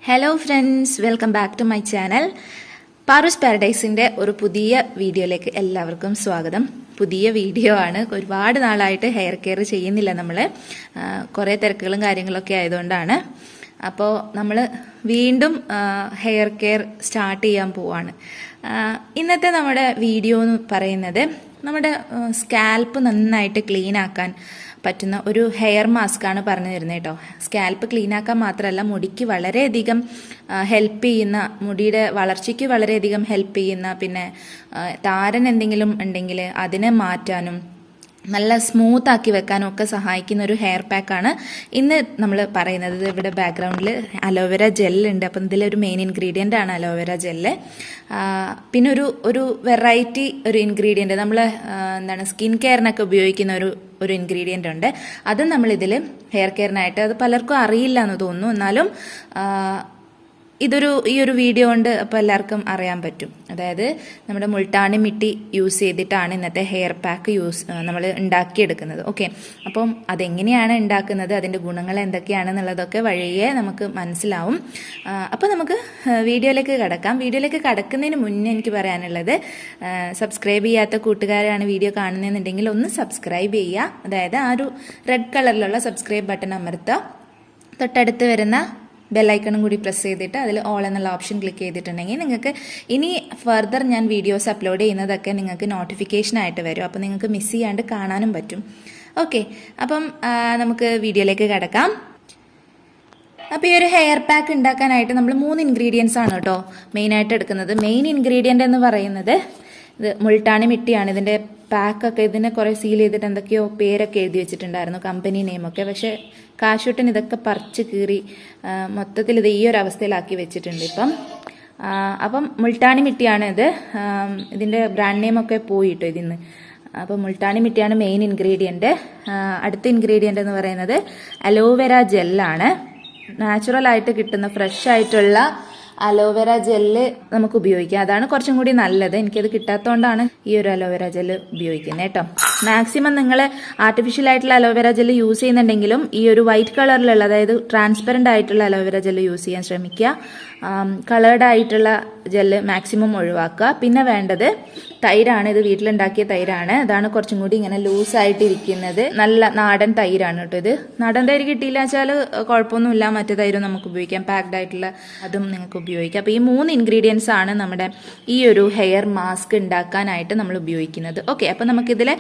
Hello friends, welcome back to my channel. Paru's പാരഡൈസിൻ്റെ ഒരു പുതിയ വീഡിയോയിലേക്ക് എല്ലാവർക്കും സ്വാഗതം. പുതിയ വീഡിയോ ആണ്. ഒരുപാട് നാളായിട്ട് ഹെയർ കെയർ ചെയ്യുന്നില്ല നമ്മൾ, കുറേ തിരക്കുകളും കാര്യങ്ങളൊക്കെ ആയതുകൊണ്ടാണ്. അപ്പോൾ നമ്മൾ വീണ്ടും ഹെയർ കെയർ സ്റ്റാർട്ട് ചെയ്യാൻ പോവാണ്. ഇന്നത്തെ നമ്മുടെ വീഡിയോ എന്ന് പറയുന്നത് നമ്മുടെ സ്കാൽപ്പ് നന്നായിട്ട് ക്ലീൻ ആക്കാൻ പറ്റുന്ന ഒരു ഹെയർ മാസ്ക് ആണ് പറഞ്ഞു തരുന്നത് കേട്ടോ. സ്കാൽപ്പ് ക്ലീൻ ആക്കാൻ മാത്രമല്ല, മുടിക്ക് വളരെയധികം ഹെൽപ്പ് ചെയ്യുന്ന, മുടിയുടെ വളർച്ചയ്ക്ക് വളരെയധികം ഹെൽപ്പ് ചെയ്യുന്ന, പിന്നെ താരൻ എന്തെങ്കിലും ഉണ്ടെങ്കിൽ അതിനെ മാറ്റാനും നല്ല സ്മൂത്ത് ആക്കി വെക്കാനും ഒക്കെ സഹായിക്കുന്ന ഒരു ഹെയർ പാക്കാണ് ഇന്ന് നമ്മൾ പറയുന്നത്. ഇവിടെ ബാക്ക്ഗ്രൗണ്ടിൽ അലോവേര ജെല്ലുണ്ട്. അപ്പം ഇതിലൊരു മെയിൻ ഇൻഗ്രീഡിയൻ്റ് ആണ് അലോവേര ജെല്ല്. പിന്നെ ഒരു വെറൈറ്റി ഒരു ഇൻഗ്രീഡിയൻറ്റ് നമ്മൾ സ്കിൻ കെയറിനൊക്കെ ഉപയോഗിക്കുന്ന ഒരു ഇൻഗ്രീഡിയൻ്റ് ഉണ്ട്. അതും നമ്മളിതിൽ ഹെയർ കെയറിനായിട്ട്, അത് പലർക്കും അറിയില്ല എന്ന് തോന്നുന്നു, എന്നാലും ഈ ഒരു വീഡിയോ കൊണ്ട് അപ്പോൾ എല്ലാവർക്കും അറിയാൻ പറ്റും. അതായത് നമ്മുടെ മുൾട്ടാണി മിട്ടി യൂസ് ചെയ്തിട്ടാണ് ഇന്നത്തെ ഹെയർ പാക്ക് നമ്മൾ ഉണ്ടാക്കിയെടുക്കുന്നത്. ഓക്കെ, അപ്പം അതെങ്ങനെയാണ് ഉണ്ടാക്കുന്നത്, അതിൻ്റെ ഗുണങ്ങൾ എന്തൊക്കെയാണെന്നുള്ളതൊക്കെ വഴിയെ നമുക്ക് മനസ്സിലാവും. അപ്പോൾ നമുക്ക് വീഡിയോയിലേക്ക് കടക്കാം. വീഡിയോയിലേക്ക് കടക്കുന്നതിന് മുന്നേ എനിക്ക് പറയാനുള്ളത്, സബ്സ്ക്രൈബ് ചെയ്യാത്ത കൂട്ടുകാരാണ് വീഡിയോ കാണുന്നതെന്നുണ്ടെങ്കിൽ ഒന്ന് സബ്സ്ക്രൈബ് ചെയ്യുക. അതായത് ആ ഒരു റെഡ് കളറിലുള്ള സബ്സ്ക്രൈബ് ബട്ടൺ അമർത്തുക. തൊട്ടടുത്ത് വരുന്ന ബെല്ലൈക്കണും കൂടി പ്രസ് ചെയ്തിട്ട് അതിൽ ഓൾ എന്നുള്ള ഓപ്ഷൻ ക്ലിക്ക് ചെയ്തിട്ടുണ്ടെങ്കിൽ നിങ്ങൾക്ക് ഇനി ഫർദർ ഞാൻ വീഡിയോസ് അപ്ലോഡ് ചെയ്യുന്നതൊക്കെ നിങ്ങൾക്ക് നോട്ടിഫിക്കേഷൻ ആയിട്ട് വരും. അപ്പോൾ നിങ്ങൾക്ക് മിസ് ചെയ്യാണ്ട് കാണാനും പറ്റും. ഓക്കെ, അപ്പം നമുക്ക് വീഡിയോയിലേക്ക് കിടക്കാം. അപ്പോൾ ഈ ഒരു ഹെയർ പാക്ക് ഉണ്ടാക്കാനായിട്ട് നമ്മൾ 3 ഇൻഗ്രീഡിയൻസ് ആണ് കേട്ടോ മെയിനായിട്ട് എടുക്കുന്നത്. മെയിൻ ഇൻഗ്രീഡിയൻ്റ് എന്ന് പറയുന്നത് ഇത് മുൾട്ടാണി മിട്ടിയാണ്. ഇതിൻ്റെ പാക്കൊക്കെ ഇതിനെ കുറേ സീൽ ചെയ്തിട്ട് എന്തൊക്കെയോ പേരൊക്കെ എഴുതി വെച്ചിട്ടുണ്ടായിരുന്നു, കമ്പനി നെയിമൊക്കെ. പക്ഷേ കാശൂട്ടൻ ഇതൊക്കെ പറിച്ച് കീറി മൊത്തത്തിൽ ഇത് ഈ ഒരു അവസ്ഥയിലാക്കി വെച്ചിട്ടുണ്ട് ഇപ്പം. അപ്പം മുൾട്ടാണി മിട്ടിയാണ് ഇത്. ഇതിൻ്റെ ബ്രാൻഡ് നെയിമൊക്കെ പോയിട്ടോ ഇതിന്ന്. അപ്പം മുൾട്ടാണി മിട്ടിയാണ് മെയിൻ ഇൻഗ്രീഡിയൻറ്റ്. അടുത്ത ഇൻഗ്രീഡിയൻ്റ് എന്ന് പറയുന്നത് അലോവേര ജെല്ലാണ്. നാച്ചുറലായിട്ട് കിട്ടുന്ന ഫ്രഷ് ആയിട്ടുള്ള അലോവേര ജെല്ല് നമുക്ക് ഉപയോഗിക്കാം. അതാണ് കുറച്ചും കൂടി നല്ലത്. എനിക്കത് കിട്ടാത്തതുകൊണ്ടാണ് ഈ ഒരു അലോവേര ജെല്ല് ഉപയോഗിക്കുന്നത് കേട്ടോ. മാക്സിമം നിങ്ങൾ ആർട്ടിഫിഷ്യൽ ആയിട്ടുള്ള അലോവേര ജെല്ല് യൂസ് ചെയ്യുന്നുണ്ടെങ്കിലും ഈ ഒരു വൈറ്റ് കളറിലുള്ള, അതായത് ട്രാൻസ്പെറൻ്റ് ആയിട്ടുള്ള അലോവേര ജെല്ല് യൂസ് ചെയ്യാൻ ശ്രമിക്കുക. കളേർഡ് ആയിട്ടുള്ള ജെല്ല് മാക്സിമം ഒഴിവാക്കുക. പിന്നെ വേണ്ടത് തൈരാണ്. ഇത് വീട്ടിലുണ്ടാക്കിയ തൈരാണ്. അതാണ് കുറച്ചും കൂടി ഇങ്ങനെ ലൂസായിട്ടിരിക്കുന്നത്. നല്ല നാടൻ തൈരാണ് കേട്ടോ ഇത്. നാടൻ തൈര് കിട്ടിയില്ല വെച്ചാൽ കുഴപ്പമൊന്നുമില്ല, മറ്റു തൈരും നമുക്ക് ഉപയോഗിക്കാം. പാക്ഡ് ആയിട്ടുള്ള അതും നിങ്ങൾക്ക് ഉപയോഗിക്കാം. അപ്പോൾ ഈ 3 ഇൻഗ്രീഡിയൻസ് ആണ് നമ്മുടെ ഈ ഒരു ഹെയർ മാസ്ക് ഉണ്ടാക്കാനായിട്ട് നമ്മൾ ഉപയോഗിക്കുന്നത്. ഓക്കെ, അപ്പോൾ നമുക്കിതിൽ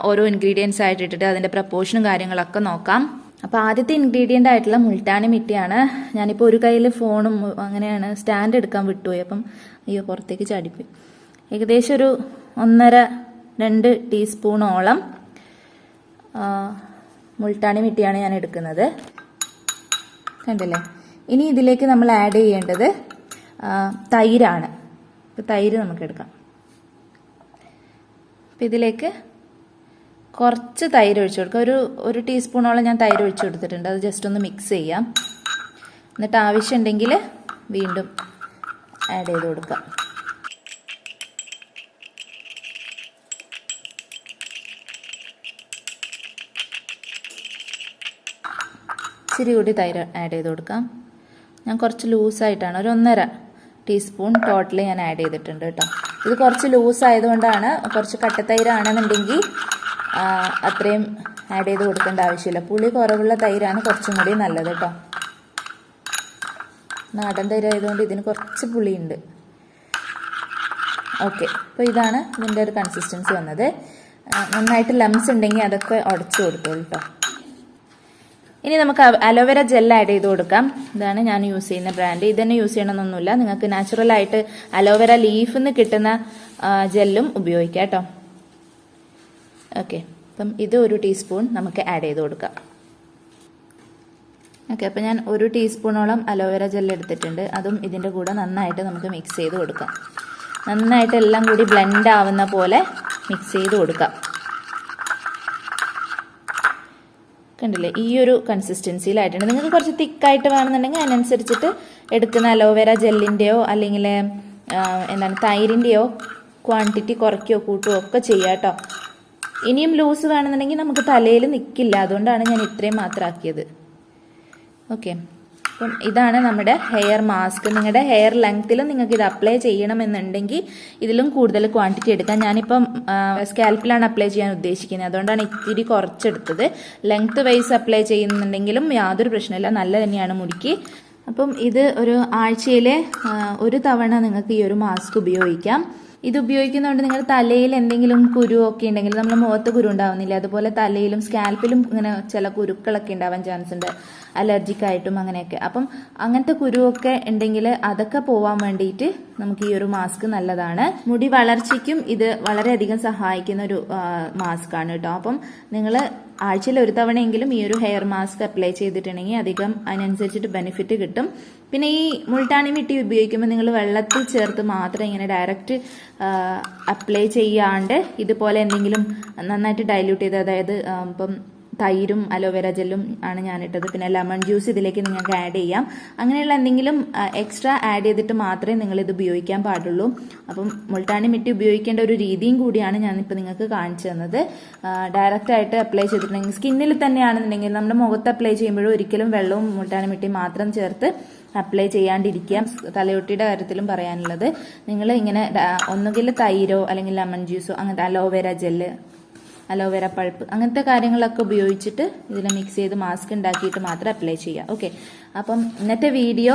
ഓരോ ഇൻഗ്രീഡിയൻസ് ആയിട്ട് ഇട്ടിട്ട് അതിൻ്റെ പ്രപ്പോർഷനും കാര്യങ്ങളൊക്കെ നോക്കാം. അപ്പോൾ ആദ്യത്തെ ഇൻഗ്രീഡിയൻ്റ് ആയിട്ടുള്ള മുൾട്ടാണി മിട്ടിയാണ്. ഞാനിപ്പോൾ ഒരു കയ്യിൽ ഫോണും അങ്ങനെയാണ്, സ്റ്റാൻഡ് എടുക്കാൻ വിട്ടുപോയി. അപ്പം അയ്യോ, പുറത്തേക്ക് ചാടിപ്പോയി. ഏകദേശം ഒരു 1.5-2 ടീസ്പൂണോളം മുൾട്ടാണി മിട്ടിയാണ് ഞാൻ എടുക്കുന്നത്. കണ്ടില്ലേ? ഇനി ഇതിലേക്ക് നമ്മൾ ആഡ് ചെയ്യേണ്ടത് തൈരാണ്. അപ്പോൾ തൈര് നമുക്ക് എടുക്കാം. അപ്പം ഇതിലേക്ക് കുറച്ച് തൈര് ഒഴിച്ചു കൊടുക്കുക. ഒരു ടീസ്പൂണോളം ഞാൻ തൈര് ഒഴിച്ചു കൊടുത്തിട്ടുണ്ട്. അത് ജസ്റ്റ് ഒന്ന് മിക്സ് ചെയ്യാം. എന്നിട്ട് ആവശ്യമുണ്ടെങ്കിൽ വീണ്ടും ആഡ് ചെയ്ത് കൊടുക്കാം. ഇച്ചിരി കൂടി തൈര് ആഡ് ചെയ്ത് കൊടുക്കാം. ഞാൻ കുറച്ച് ലൂസായിട്ടാണ്, ഒരു 1.5 ടീസ്പൂൺ ടോട്ടൽ ഞാൻ ആഡ് ചെയ്തിട്ടുണ്ട് കേട്ടോ. ഇത് കുറച്ച് ലൂസ് ആയതുകൊണ്ടാണ്. കുറച്ച് കട്ടത്തൈരാണെന്നുണ്ടെങ്കിൽ അത്രയും ആഡ് ചെയ്ത് കൊടുക്കേണ്ട ആവശ്യമില്ല. പുളി കുറവുള്ള തൈരാണ് കുറച്ചും കൂടി നല്ലത് കേട്ടോ. നാടൻ തൈര് ആയതുകൊണ്ട് ഇതിന് കുറച്ച് പുളിയുണ്ട്. ഓക്കെ, അപ്പോൾ ഇതാണ് ഇതിൻ്റെ ഒരു കൺസിസ്റ്റൻസി വന്നത്. നന്നായിട്ട് ലംസ് ഉണ്ടെങ്കിൽ അതൊക്കെ ഉടച്ചു കൊടുത്തോളൂ കേട്ടോ. ഇനി നമുക്ക് അലോവേര ജെൽ ആഡ് ചെയ്ത് കൊടുക്കാം. ഇതാണ് ഞാൻ യൂസ് ചെയ്യുന്ന ബ്രാൻഡ്. ഇതന്നെ യൂസ് ചെയ്യണമെന്നൊന്നുമില്ല, നിങ്ങൾക്ക് നാച്ചുറലായിട്ട് അലോവേര ലീഫിൽ നിന്ന് കിട്ടുന്ന ജെല്ലും ഉപയോഗിക്കാം കേട്ടോ. ഓക്കെ, അപ്പം ഇത് 1 ടീസ്പൂൺ നമുക്ക് ആഡ് ചെയ്ത് കൊടുക്കാം. ഓക്കെ, അപ്പം ഞാൻ 1 ടീസ്പൂണോളം അലോവേര ജെൽ എടുത്തിട്ടുണ്ട്. അതും ഇതിൻ്റെ കൂടെ നന്നായിട്ട് നമുക്ക് മിക്സ് ചെയ്ത് കൊടുക്കാം. നന്നായിട്ട് എല്ലാം കൂടി ബ്ലെൻഡ് ആവുന്ന പോലെ മിക്സ് ചെയ്ത് കൊടുക്കാം. കണ്ടില്ലേ? ഈ ഒരു കൺസിസ്റ്റൻസിയിലായിട്ടുണ്ട്. നിങ്ങൾക്ക് കുറച്ച് തിക്കായിട്ട് വേണമെന്നുണ്ടെങ്കിൽ അതിനനുസരിച്ചിട്ട് എടുക്കുന്ന അലോവേര ജെല്ലിൻ്റെയോ അല്ലെങ്കിൽ തൈരിൻ്റെയോ ക്വാണ്ടിറ്റി കുറയ്ക്കുകയോ കൂട്ടുകയോ ഒക്കെ ചെയ്യാം കേട്ടോ. ഇനിയും ലൂസ് വേണമെന്നുണ്ടെങ്കിൽ നമുക്ക് തലയിൽ നിൽക്കില്ല, അതുകൊണ്ടാണ് ഞാൻ ഇത്രയും മാത്രം ആക്കിയത്. ഓക്കെ, അപ്പം ഇതാണ് നമ്മുടെ ഹെയർ മാസ്ക്. നിങ്ങളുടെ ഹെയർ ലെങ്ത്തിൽ നിങ്ങൾക്ക് ഇത് അപ്ലൈ ചെയ്യണമെന്നുണ്ടെങ്കിൽ ഇതിലും കൂടുതൽ ക്വാണ്ടിറ്റി എടുക്കാം. ഞാനിപ്പം സ്കാൽപ്പിലാണ് അപ്ലൈ ചെയ്യാൻ ഉദ്ദേശിക്കുന്നത്, അതുകൊണ്ടാണ് ഇത്തിരി കുറച്ചെടുത്തത്. ലെങ്ത് വൈസ് അപ്ലൈ ചെയ്യുന്നുണ്ടെങ്കിലും യാതൊരു പ്രശ്നമില്ല, നല്ല തന്നെയാണ് മുടിക്ക്. അപ്പം ഇത് ഒരു ആഴ്ചയിൽ ഒരു തവണ നിങ്ങൾക്ക് ഈ ഒരു മാസ്ക് ഉപയോഗിക്കാം. ഇത് ഉപയോഗിക്കുന്നതുകൊണ്ട് നിങ്ങൾ തലയിൽ എന്തെങ്കിലും കുരുവൊക്കെ ഉണ്ടെങ്കിൽ, നമ്മുടെ മുഖത്ത് കുരു ഉണ്ടാവുന്നില്ല, അതുപോലെ തലയിലും സ്കാൽപ്പിലും ഇങ്ങനെ ചില കുരുക്കളൊക്കെ ഉണ്ടാവാൻ ചാൻസ് ഉണ്ട്, അലർജിക്കായിട്ടും അങ്ങനെയൊക്കെ. അപ്പം അങ്ങനത്തെ കുരുവൊക്കെ ഉണ്ടെങ്കിൽ അതൊക്കെ പോവാൻ വേണ്ടിയിട്ട് നമുക്ക് ഈ ഒരു മാസ്ക് നല്ലതാണ്. മുടി വളർച്ചയ്ക്കും ഇത് വളരെയധികം സഹായിക്കുന്ന ഒരു മാസ്ക് ആണ് കേട്ടോ. അപ്പം നിങ്ങൾ ആഴ്ചയിൽ ഒരു തവണയെങ്കിലും ഈ ഒരു ഹെയർ മാസ്ക് അപ്ലൈ ചെയ്തിട്ടുണ്ടെങ്കിൽ അധികം അതിനനുസരിച്ചിട്ട് ബെനിഫിറ്റ് കിട്ടും. പിന്നെ ഈ മുൾട്ടാണി മിട്ടി ഉപയോഗിക്കുമ്പോൾ നിങ്ങൾ വെള്ളത്തിൽ ചേർത്ത് മാത്രം ഇങ്ങനെ ഡയറക്റ്റ് അപ്ലൈ ചെയ്യാണ്ട് ഇതുപോലെ എന്തെങ്കിലും നന്നായിട്ട് ഡൈല്യൂട്ട് ചെയ്ത്, അതായത് ഇപ്പം തൈരും അലോവേര ജെല്ലും ആണ് ഞാനിട്ടത്, പിന്നെ ലെമൺ ജ്യൂസ് ഇതിലേക്ക് നിങ്ങൾക്ക് ആഡ് ചെയ്യാം. അങ്ങനെയുള്ള എന്തെങ്കിലും എക്സ്ട്രാ ആഡ് ചെയ്തിട്ട് മാത്രമേ നിങ്ങൾ ഇത് ഉപയോഗിക്കാൻ പാടുള്ളൂ. അപ്പം മുൾട്ടാണി മിട്ടി ഉപയോഗിക്കേണ്ട ഒരു രീതിയും കൂടിയാണ് ഞാനിപ്പോൾ നിങ്ങൾക്ക് കാണിച്ചു തന്നത്. ഡയറക്റ്റ് ആയിട്ട് അപ്ലൈ ചെയ്തിട്ടുണ്ടെങ്കിൽ, സ്കിന്നിൽ തന്നെയാണെന്നുണ്ടെങ്കിൽ നമ്മുടെ മുഖത്ത് അപ്ലൈ ചെയ്യുമ്പോഴും ഒരിക്കലും വെള്ളവും മുൾട്ടാണി മിട്ടി മാത്രം ചേർത്ത് അപ്ലൈ ചെയ്യാണ്ടിരിക്കുക. തലയൊട്ടിയുടെ കാര്യത്തിലും പറയാനുള്ളത്, നിങ്ങൾ ഇങ്ങനെ ഒന്നുകിൽ തൈരോ അല്ലെങ്കിൽ ലെമൺ ജ്യൂസോ അങ്ങനത്തെ അലോവേര ജെല്ല്, അലോവേര പൾപ്പ് അങ്ങനത്തെ കാര്യങ്ങളൊക്കെ ഉപയോഗിച്ചിട്ട് ഇതിൽ മിക്സ് ചെയ്ത് മാസ്ക് ഉണ്ടാക്കിയിട്ട് മാത്രം അപ്ലൈ ചെയ്യുക. ഓക്കെ, അപ്പം ഇന്നത്തെ വീഡിയോ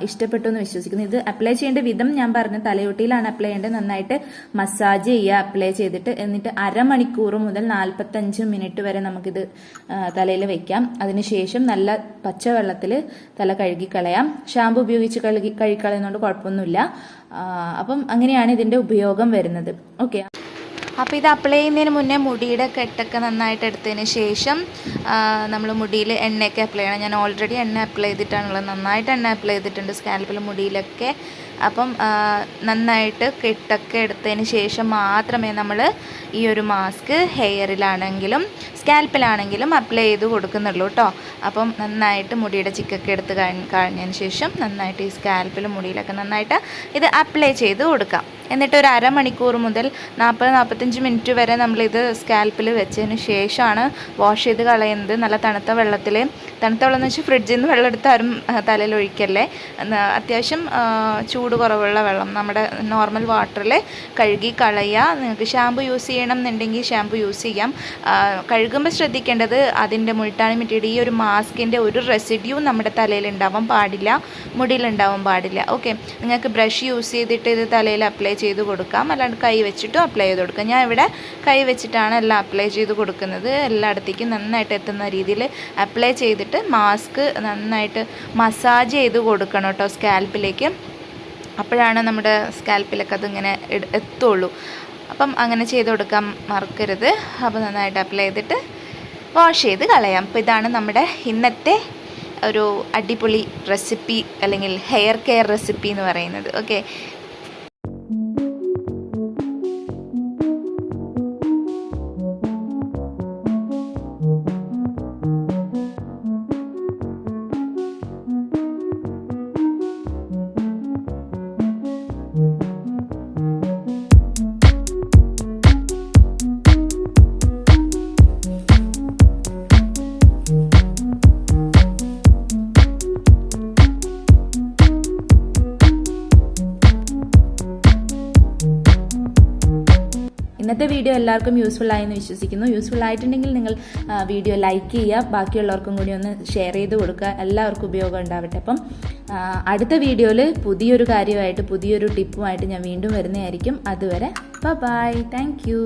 ഇഷ്ടപ്പെട്ടു എന്ന് വിശ്വസിക്കുന്നു. ഇത് അപ്ലൈ ചെയ്യേണ്ട വിധം ഞാൻ പറഞ്ഞ തലയോട്ടിയിലാണ് അപ്ലൈ ചെയ്യേണ്ടത്. നന്നായിട്ട് മസാജ് ചെയ്യുക അപ്ലൈ ചെയ്തിട്ട്, എന്നിട്ട് അരമണിക്കൂർ മുതൽ 45 മിനിറ്റ് വരെ നമുക്കിത് തലയിൽ വെക്കാം. അതിനുശേഷം നല്ല പച്ചവെള്ളത്തിൽ തല കഴുകിക്കളയാം. ഷാമ്പു ഉപയോഗിച്ച് കഴുകിക്കളയുന്നതുകൊണ്ട് കുഴപ്പമൊന്നുമില്ല. അപ്പം അങ്ങനെയാണ് ഇതിന്റെ ഉപയോഗം വരുന്നത്. ഓക്കെ, അപ്പോൾ ഇത് അപ്ലൈ ചെയ്യുന്നതിന് മുന്നേ മുടിയുടെ കെട്ടൊക്കെ നന്നായിട്ട് എടുത്തതിന് ശേഷം നമ്മൾ മുടിയിൽ എണ്ണയൊക്കെ അപ്ലൈ ചെയ്യണം. ഞാൻ ഓൾറെഡി എണ്ണ അപ്ലൈ ചെയ്തിട്ടാണുള്ളത്, നന്നായിട്ട് എണ്ണ അപ്ലൈ ചെയ്തിട്ടുണ്ട് സ്കാൽപ്പിലും മുടിയിലൊക്കെ. അപ്പം നന്നായിട്ട് കെട്ടൊക്കെ എടുത്തതിന് ശേഷം മാത്രമേ നമ്മൾ ഈ ഒരു മാസ്ക് ഹെയറിലാണെങ്കിലും സ്കാൽപ്പിലാണെങ്കിലും അപ്ലൈ ചെയ്ത് കൊടുക്കുന്നുള്ളൂ കേട്ടോ. അപ്പം നന്നായിട്ട് മുടിയുടെ ചിക്കൊക്കെ എടുത്ത് കഴിഞ്ഞതിന് ശേഷം നന്നായിട്ട് ഈ സ്കാൽപ്പിലും മുടിയിലൊക്കെ നന്നായിട്ട് ഇത് അപ്ലൈ ചെയ്ത് കൊടുക്കാം. എന്നിട്ട് ഒരു അരമണിക്കൂർ മുതൽ 40-45 മിനിറ്റ് വരെ നമ്മളിത് സ്കാൽപ്പിൽ വെച്ചതിന് ശേഷമാണ് വാഷ് ചെയ്ത് കളയുന്നത്. നല്ല തണുത്ത വെള്ളത്തിൽ, തണുത്ത വെള്ളം എന്ന് വെച്ചാൽ ഫ്രിഡ്ജിൽ നിന്ന് വെള്ളം എടുത്ത് ആരും തലയിൽ ഒഴിക്കല്ലേ, അത്യാവശ്യം ചൂട് കുറവുള്ള വെള്ളം നമ്മുടെ നോർമൽ വാട്ടറിൽ കഴുകി കളയുക. നിങ്ങൾക്ക് ഷാമ്പു യൂസ് ചെയ്യണം എന്നുണ്ടെങ്കിൽ ഷാമ്പു യൂസ് ചെയ്യാം. കഴുകുമ്പോൾ ശ്രദ്ധിക്കേണ്ടത് അതിൻ്റെ മുൾട്ടാണി മിട്ടിയുടെ ഈ ഒരു മാസ്കിൻ്റെ ഒരു റെസിഡ്യൂ നമ്മുടെ തലയിൽ ഉണ്ടാവാൻ പാടില്ല, മുടിയിലുണ്ടാവാൻ പാടില്ല. ഓക്കെ, നിങ്ങൾക്ക് ബ്രഷ് യൂസ് ചെയ്തിട്ട് ഇത് തലയിൽ അപ്ലൈ ചെയ്ത് കൊടുക്കാം, അല്ലാണ്ട് കൈ വെച്ചിട്ടും അപ്ലൈ ചെയ്ത് കൊടുക്കാം. ഞാൻ ഇവിടെ കൈ വെച്ചിട്ടാണ് എല്ലാം അപ്ലൈ ചെയ്ത് കൊടുക്കുന്നത്. എല്ലായിടത്തേക്കും നന്നായിട്ട് എത്തുന്ന രീതിയിൽ അപ്ലൈ ചെയ്തിട്ട് മാസ്ക് നന്നായിട്ട് മസാജ് ചെയ്ത് കൊടുക്കണം കേട്ടോ സ്കാൽപ്പിലേക്ക്. അപ്പോഴാണ് നമ്മുടെ സ്കാൽപ്പിലൊക്കെ അതിങ്ങനെ എത്തുള്ളൂ. അപ്പം അങ്ങനെ ചെയ്ത് കൊടുക്കാൻ മറക്കരുത്. അപ്പോൾ നന്നായിട്ട് അപ്ലൈ ചെയ്തിട്ട് വാഷ് ചെയ്ത് കളയാം. അപ്പോൾ ഇതാണ് നമ്മുടെ ഇന്നത്തെ ഒരു അടിപൊളി റെസിപ്പി, അല്ലെങ്കിൽ ഹെയർ കെയർ റെസിപ്പി എന്ന് പറയുന്നത്. ഓക്കെ, ഇന്നത്തെ വീഡിയോ എല്ലാവർക്കും യൂസ്ഫുൾ ആയെന്ന് വിശ്വസിക്കുന്നു. യൂസ്ഫുൾ ആയിട്ടുണ്ടെങ്കിൽ നിങ്ങൾ വീഡിയോ ലൈക്ക് ചെയ്യുക, ബാക്കിയുള്ളവർക്കും കൂടി ഒന്ന് ഷെയർ ചെയ്ത് കൊടുക്കുക, എല്ലാവർക്കും ഉപയോഗം ഉണ്ടാവട്ടെ. അപ്പം അടുത്ത വീഡിയോയിൽ പുതിയൊരു കാര്യമായിട്ട് പുതിയൊരു ടിപ്പുമായിട്ട് ഞാൻ വീണ്ടും വരുന്നതായിരിക്കും. അതുവരെ ബൈ, താങ്ക് യു.